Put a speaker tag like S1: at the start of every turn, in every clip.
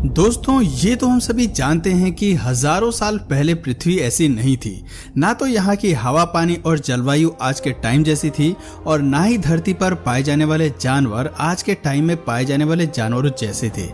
S1: दोस्तों, ये तो हम सभी जानते हैं कि हजारों साल पहले पृथ्वी ऐसी नहीं थी। ना तो यहाँ की हवा, पानी और जलवायु आज के टाइम जैसी थी और ना ही धरती पर पाए जाने वाले जानवर आज के टाइम में पाए जाने वाले जानवरों जैसे थे।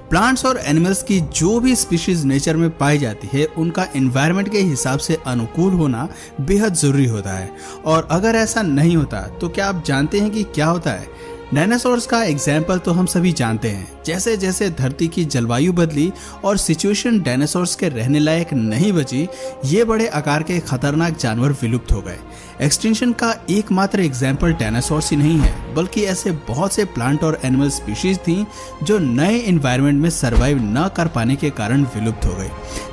S1: प्लांट्स और एनिमल्स की जो भी स्पीशीज नेचर में पाई जाती है, उनका एनवायरनमेंट के हिसाब से अनुकूल होना बेहद जरूरी होता है। और अगर ऐसा नहीं होता तो क्या आप जानते हैं कि क्या होता है? डायनासोर्स का एग्जाम्पल तो हम सभी जानते हैं। जैसे जैसे धरती की जलवायु बदली और सिचुएशन डायनासोर्स के रहने लायक नहीं बची, ये बड़े आकार के खतरनाक जानवर विलुप्त हो गए। एक्सटिंक्शन का एकमात्र एग्जाम्पल डायनासोर्स ही नहीं है, बल्कि ऐसे बहुत से प्लांट और एनिमल स्पीशीज थी जो नए एनवायरनमेंट में सरवाइव न कर पाने के कारण विलुप्त हो गई।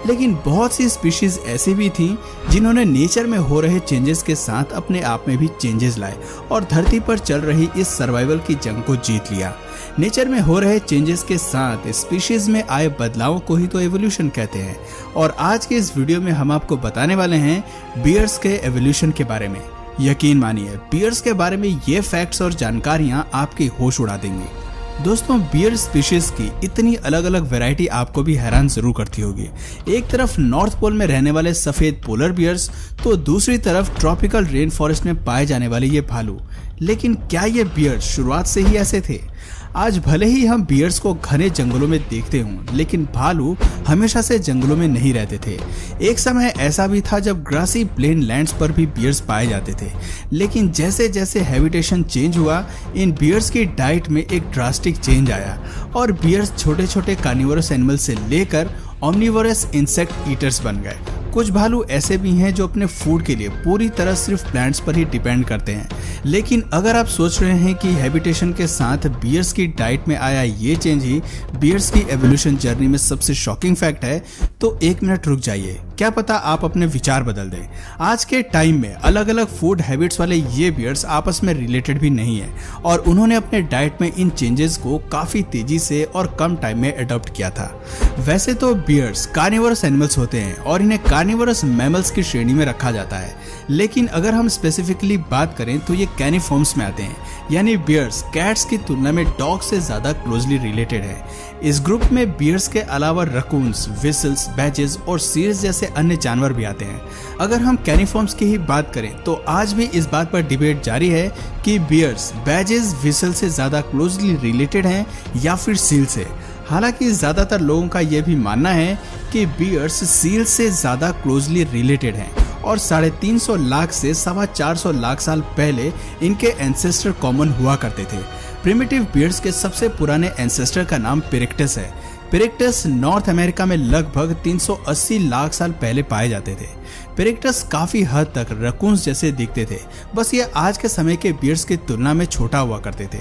S1: लेकिन बहुत सी स्पीशीज ऐसी भी थी जिन्होंने नेचर में हो रहे चेंजेस के साथ अपने आप में भी चेंजेस लाए और धरती पर चल रही इस सर्वाइवल की जंग को जीत लिया। नेचर में हो रहे चेंजेस के साथ स्पीशीज में आए बदलावों को ही तो एवोल्यूशन कहते हैं। और आज के इस वीडियो में हम आपको बताने वाले हैं बियर्स के एवोल्यूशन के बारे में। यकीन मानिए, बियर्स के बारे में ये फैक्ट्स और जानकारियां आपकी होश उड़ा देंगी। दोस्तों, बियर स्पीशीज की इतनी अलग अलग वैरायटी आपको भी हैरान जरूर करती होगी। एक तरफ नॉर्थ पोल में रहने वाले सफेद पोलर बियर्स, तो दूसरी तरफ ट्रॉपिकल रेन फॉरेस्ट में पाए जाने वाले ये भालू। लेकिन क्या ये बियर्स शुरुआत से ही ऐसे थे? आज भले ही हम बियर्स को घने जंगलों में देखते हों, लेकिन भालू हमेशा से जंगलों में नहीं रहते थे। एक समय ऐसा भी था जब ग्रासी प्लेन लैंड्स पर भी बियर्स पाए जाते थे। लेकिन जैसे जैसे हैबिटेशन चेंज हुआ, इन बियर्स की डाइट में एक ड्रास्टिक चेंज आया और बियर्स छोटे छोटे कार्निवोरस एनिमल से लेकर ऑम्निवोरस इंसेक्ट ईटर्स बन गए। कुछ भालू ऐसे भी हैं जो अपने फूड के लिए पूरी तरह सिर्फ प्लांट्स पर ही डिपेंड करते हैं। लेकिन अगर आप सोच रहे हैं कि हैबिटेशन के साथ बियर्स की डाइट में आया ये चेंज ही बियर्स की एवोल्यूशन जर्नी में सबसे शॉकिंग फैक्ट है, तो एक मिनट रुक जाइए, क्या पता आप अपने विचार बदल दें। आज के टाइम में अलग अलग फूड हैबिट्स वाले ये बियर्स आपस में रिलेटेड भी नहीं है और उन्होंने अपने डाइट में इन चेंजेस को काफी तेजी से और कम टाइम में अडॉप्ट किया था। वैसे तो बियर्स कार्निवोरस एनिमल्स होते हैं और इन्हें कार्निवोरस मैमल्स की श्रेणी में रखा जाता है। लेकिन अगर हम स्पेसिफिकली बात करें तो ये कैनिफॉर्म्स में आते हैं, यानी बियर्स कैट्स की तुलना में डॉग से ज्यादा क्लोजली रिलेटेड है। इस ग्रुप में बियर्स के अलावा रकून्स, विसल्स, बैजेस और सील्स जैसे अन्य जानवर भी आते हैं। अगर हम कैनिफॉर्म्स की ही बात करें तो आज भी इस बात पर डिबेट जारी है कि बियर्स बैजेस, विसल से ज्यादा क्लोजली रिलेटेड हैं या फिर सील से। हालांकि ज्यादातर लोगों का यह भी मानना है कि बियर्स सील से ज्यादा क्लोजली रिलेटेड हैं और 350 लाख से 425 लाख साल पहले इनके एंसेस्टर कॉमन हुआ करते थे। प्रिमिटिव बियर्स के सबसे पुराने एंसेस्टर का नाम पिरेक्टस है। पिरेक्टस नॉर्थ अमेरिका में लगभग 380 लाख साल पहले पाए जाते थे। पिरेक्टस काफी हद तक रकून्स जैसे दिखते थे, बस ये आज के समय के बियर्स की तुलना में छोटा हुआ करते थे।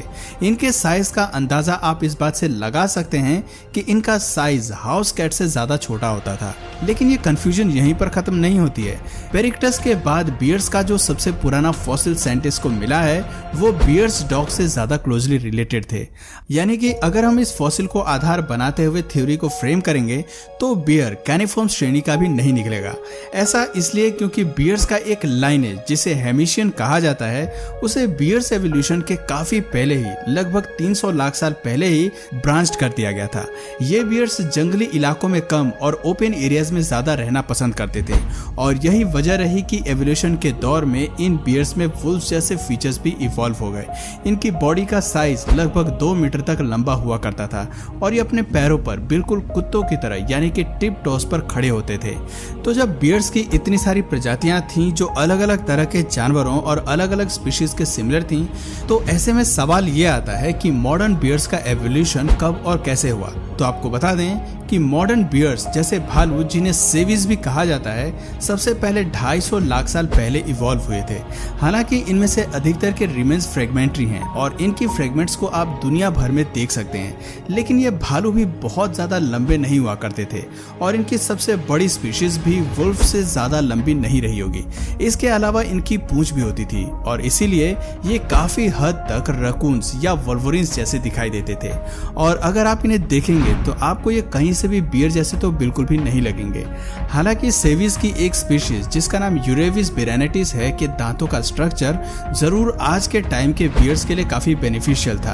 S1: इनके साइज का अंदाजा आप इस बात से लगा सकते हैं कि इनका साइज हाउस कैट से ज्यादा छोटा होता था। लेकिन ये कंफ्यूजन यहीं पर खत्म नहीं होती है। पिरेक्टस के बाद बियर्स का जो सबसे पुराना फॉसिल साइंटिस्ट को मिला है, वो बियर्स डॉग से ज्यादा क्लोजली रिलेटेड थे। यानी कि अगर हम इस फॉसिल को आधार बनाते हुए थ्योरी को फ्रेम करेंगे तो बियर कैनिफॉर्म श्रेणी का भी नहीं निकलेगा। ऐसा इसलिए क्योंकि बियर्स का एक लाइनेज जिसे हेमिशियन कहा जाता है, उसे बियर्स एवोल्यूशन के काफी पहले ही, लगभग 300 लाख साल पहले ही ब्रांच कर दिया गया था। ये बियर्स जंगली इलाकों में कम और ओपन एरियाज में ज्यादा रहना पसंद करते थे और यही वजह रही कि एवोल्यूशन के दौर में इन बियर्स में वुल्फ जैसे फीचर्स भी इवॉल्व हो गए। इनकी बॉडी का साइज लगभग 2 मीटर तक लंबा हुआ करता था और ये अपने पैरों पर बिल्कुल कुत्तों की तरह यानी कि टिप टॉस पर खड़े होते थे। तो जब बियर्स की इतनी सारी प्रजातियां थीं जो अलग अलग तरह के जानवरों और अलग अलग स्पीशीज के सिमिलर थीं, तो ऐसे में सवाल ये आता है कि मॉडर्न बियर्स का एवोल्यूशन कब और कैसे हुआ। तो आपको बता दें कि मॉडर्न बियर्स जैसे भालू, जिन्हें सेविज भी कहा जाता है, सबसे पहले 250 लाख साल पहले इवॉल्व हुए थे। हालांकि इनमें से अधिकतर के रिमेन्स फ्रेगमेंट्री हैं और इनकी फ्रेगमेंट्स को आप दुनिया भर में देख सकते हैं। लेकिन ये भालू भी बहुत ज्यादा लंबे नहीं हुआ करते थे और इनकी सबसे बड़ी स्पीशीज भी वुल्फ से ज्यादा लंबी नहीं रही होगी। इसके अलावा इनकी पूंछ भी होती थी और इसीलिए ये काफी हद तक रकून्स या वल्वरिन्स जैसे दिखाई देते थे। और अगर आप इन्हें देखेंगे देखेंगे तो आपको ये कहीं से भी बियर जैसे तो बिल्कुल भी नहीं लगेंगे। हालांकि सेविस की एक स्पीशीज जिसका नाम यूरेविस बिरेनेटिस है के दांतों का स्ट्रक्चर जरूर आज के टाइम के बियर्स के लिए काफी बेनिफिशियल था।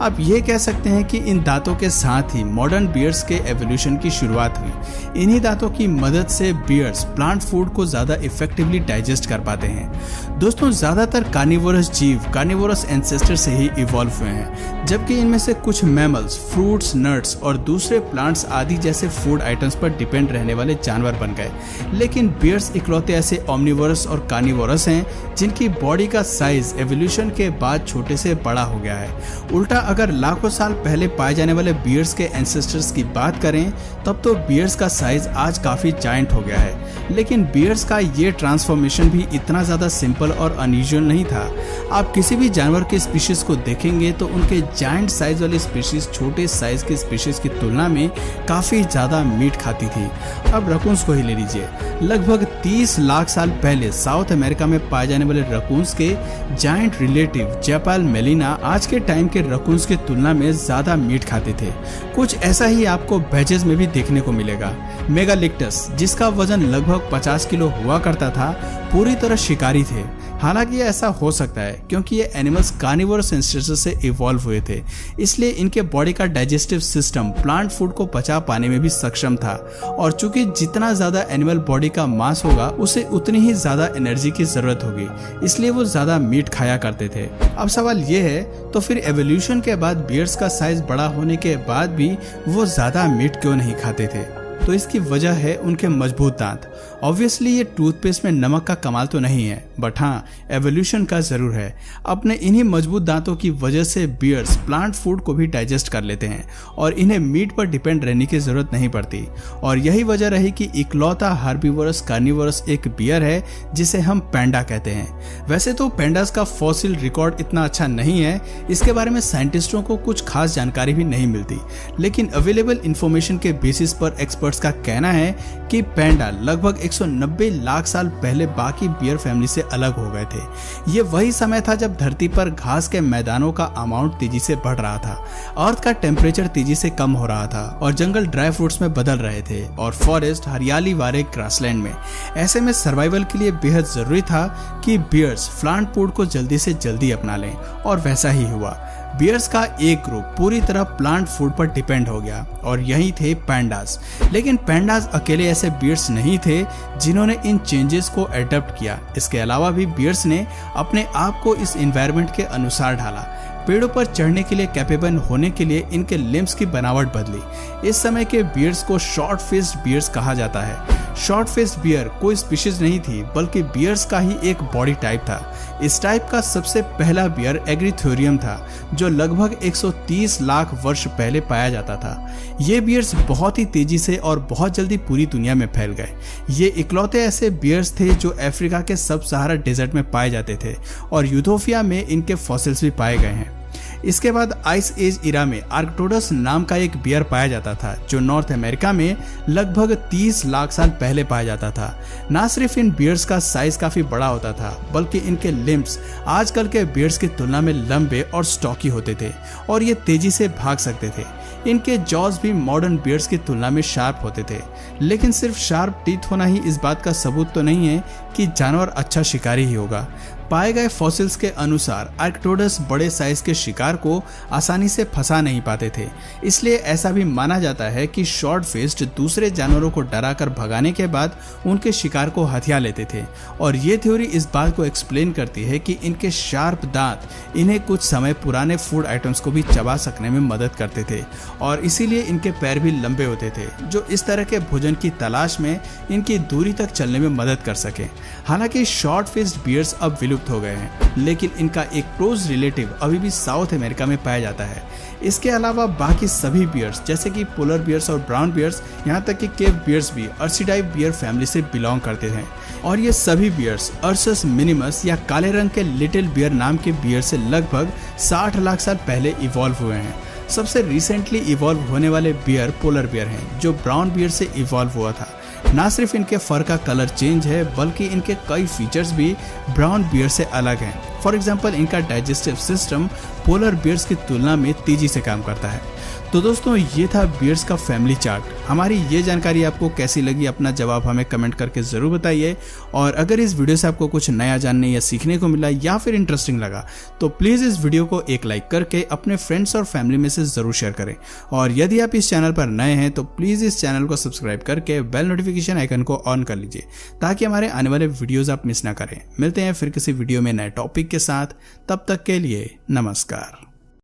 S1: आप ये कह सकते हैं कि इन दांतों के साथ ही मॉडर्न बियर्स के एवोल्यूशन की शुरुआत हुई। इन्हीं दांतों की मदद से बियर्स प्लांट फूड को ज्यादा इफेक्टिवली डाइजेस्ट कर पाते हैं। दोस्तों, ज्यादातर कार्निवोरस जीव कार्निवोरस एंसेस्टर से ही इवॉल्व हुए हैं, जबकि इनमें से कुछ मैमल्स फ्रूट्स, नट्स और दूसरे प्लांट्स आदि जैसे फूड आइटम्स पर डिपेंड रहने वाले जानवर बन गए। लेकिन बियर्स इकलौते ऐसे ओमनिवोरस और कार्निवोरस हैं जिनकी बॉडी का साइज एवोल्यूशन के बाद छोटे से बड़ा हो गया है। उल्टा अगर लाखों साल पहले पाए जाने वाले बियर्स के एंसेस्टर्स की बात करें तब तो बियर्स का साइज आज काफी जायंट हो गया है। लेकिन बियर्स का ये ट्रांसफॉर्मेशन भी इतना ज्यादा सिंपल और अनयूजुअल नहीं था। आप किसी भी जानवर के स्पीशीज को देखेंगे तो उनके जायंट साइज वाली स्पीशीज छोटे साइज की स्पीशीज की तुलना में काफी ज्यादा मीट खाती थी। अब रकून्स को ही ले लीजिए। लगभग 30 लाख साल पहले साउथ अमेरिका में पाए जाने वाले रकून्स के जायंट रिलेटिव जेपैल मेलिना आज के टाइम के रकून्स की तुलना में ज्यादा मीट खाते थे। कुछ ऐसा ही आपको बैजेस में भी देखने को मिलेगा। मेगालिक्टस, जिसका वजन लगभग 50 किलो हुआ करता था, पूरी तरह शिकारी थे। हालांकि ये ऐसा हो सकता है क्योंकि ये एनिमल्स कार्निवोरस एंसेस्टर से इवॉल्व हुए थे, इसलिए इनके बॉडी का डाइजेस्टिव सिस्टम प्लांट फूड को पचा पाने में भी सक्षम था। और चूंकि जितना ज्यादा एनिमल बॉडी का मास होगा उसे उतनी ही ज्यादा एनर्जी की जरूरत होगी, इसलिए वो ज्यादा मीट खाया करते थे। अब सवाल ये है, तो फिर एवोल्यूशन के बाद बियर्स का साइज बड़ा होने के बाद भी वो ज्यादा मीट क्यों नहीं खाते थे? तो इसकी वजह है उनके मजबूत दांत। ऑब्वियसली ये टूथपेस्ट में नमक का कमाल तो नहीं है, बट हाँ एवोल्यूशन का जरूर है। अपने इन्हीं मजबूत दांतों की वजह से बियर्स प्लांट फूड को भी डाइजेस्ट कर लेते हैं और इन्हें मीट पर डिपेंड रहने की जरूरत नहीं पड़ती। और यही वजह रही कि इकलौता हर्बीवोरस कार्निवोरस एक बियर है जिसे हम पैंडा कहते हैं। वैसे तो पैंडास का फॉसिल रिकॉर्ड इतना अच्छा नहीं है, इसके बारे में साइंटिस्टों को कुछ खास जानकारी भी नहीं मिलती, लेकिन अवेलेबल इंफॉर्मेशन के बेसिस पर एक्सपर्ट्स का कहना है कि पैंडा लगभग 190 लाख साल पहले बाकी बियर फैमिली से अलग हो गए थे। ये वही समय था जब धरती पर घास के मैदानों का अमाउंट तेजी से बढ़ रहा था, अर्थ का टेम्परेचर तेजी से कम हो रहा था और जंगल ड्राई फ्रूट्स में बदल रहे थे और फॉरेस्ट हरियाली वाले ग्रासलैंड में। ऐसे में सर्वाइवल के लिए बेहद जरूरी था कि बियर्स प्लांट फूड को जल्दी से जल्दी अपना लें, और वैसा ही हुआ। बियर्स का एक ग्रुप पूरी तरह प्लांट फूड पर डिपेंड हो गया और यही थे पैंडास। लेकिन पैंडास अकेले ऐसे बियर्स नहीं थे जिन्होंने इन चेंजेस को एडप्ट किया। इसके अलावा भी बियर्स ने अपने आप को इस एनवायरनमेंट के अनुसार ढाला। पेड़ों पर चढ़ने के लिए कैपेबल होने के लिए इनके लिम्स की बनावट बदली। इस समय के बियर्स को शॉर्ट फेस्ड बियर्स कहा जाता है। शॉर्ट फेस्ड बियर कोई स्पीशीज नहीं थी, बल्कि बियर्स का ही एक बॉडी टाइप था। इस टाइप का सबसे पहला बियर एग्रीथोरियम था, जो लगभग 130 लाख वर्ष पहले पाया जाता था। ये बियर्स बहुत ही तेजी से और बहुत जल्दी पूरी दुनिया में फैल गए। ये इकलौते ऐसे बियर्स थे जो अफ्रीका के सब सहारा डेजर्ट में पाए जाते थे और यूथोपिया में इनके फॉसिल्स भी पाए गए हैं। इसके बाद आइस एज इरा में आर्कटोडस नाम का एक बियर पाया जाता था, जो नॉर्थ अमेरिका में लगभग 30 लाख साल पहले पाया जाता था। ना सिर्फ इन बियर्स का साइज काफी बड़ा होता था, बल्कि इनके लिम्स आजकल के बियर्स की तुलना में लंबे और स्टॉकी होते थे और ये तेजी से भाग सकते थे। इनके जॉज भी मॉडर्न बियर्स की तुलना में शार्प होते थे। लेकिन सिर्फ शार्प टीथ होना ही इस बात का सबूत तो नहीं है कि जानवर अच्छा शिकारी ही होगा। पाए गए फॉसिल्स के अनुसार आर्कटोडस बड़े साइज के शिकार को आसानी से फंसा नहीं पाते थे, इसलिए ऐसा भी माना जाता है कि शॉर्ट फेस्ड दूसरे जानवरों को डराकर भगाने के बाद उनके शिकार को हथिया लेते थे। और ये थ्योरी इस बात को एक्सप्लेन करती है कि इनके शार्प दांत इन्हें कुछ समय पुराने फूड आइटम्स को भी चबा सकने में मदद करते थे और इसीलिए इनके पैर भी लंबे होते थे, जो इस तरह के भोजन की तलाश में इनकी दूरी तक चलने में मदद कर सके। हालांकि शॉर्ट फेस्ड बियर्स अब विलुप्त हो गए हैं, लेकिन इनका एक क्लोज रिलेटिव अभी भी साउथ अमेरिका में पाया जाता है। इसके अलावा बाकी सभी बियर्स जैसे कि पोलर बियर्स और ब्राउन बियर्स, यहाँ तक कि केव बियर्स भी अर्सिडाई बियर फैमिली से बिलोंग करते हैं। और ये सभी बियर्स अर्सस मिनिमस या काले रंग के लिटिल बियर नाम के बियर से लगभग 60 लाख साल पहले इवॉल्व हुए हैं। सबसे रिसेंटली इवॉल्व होने वाले बियर पोलर बियर हैं, जो ब्राउन बियर से इवॉल्व हुआ था। ना सिर्फ इनके फर का कलर चेंज है, बल्कि इनके कई फीचर्स भी ब्राउन बियर से अलग हैं। फॉर एग्जाम्पल इनका डाइजेस्टिव सिस्टम पोलर बियर्स की तुलना में तेजी से काम करता है। तो दोस्तों ये था बियर्स का फैमिली चार्ट। हमारी ये जानकारी आपको कैसी लगी, अपना जवाब हमें कमेंट करके ज़रूर बताइए। और अगर इस वीडियो से आपको कुछ नया जानने या सीखने को मिला या फिर इंटरेस्टिंग लगा तो प्लीज़ इस वीडियो को एक लाइक करके अपने फ्रेंड्स और फैमिली में से ज़रूर शेयर करें। और यदि आप इस चैनल पर नए हैं तो प्लीज़ इस चैनल को सब्सक्राइब करके बेल नोटिफिकेशन आइकन को ऑन कर लीजिए ताकि हमारे आने वाले वीडियोज़ आप मिस ना करें। मिलते हैं फिर किसी वीडियो में नए टॉपिक के साथ, तब तक के लिए नमस्कार।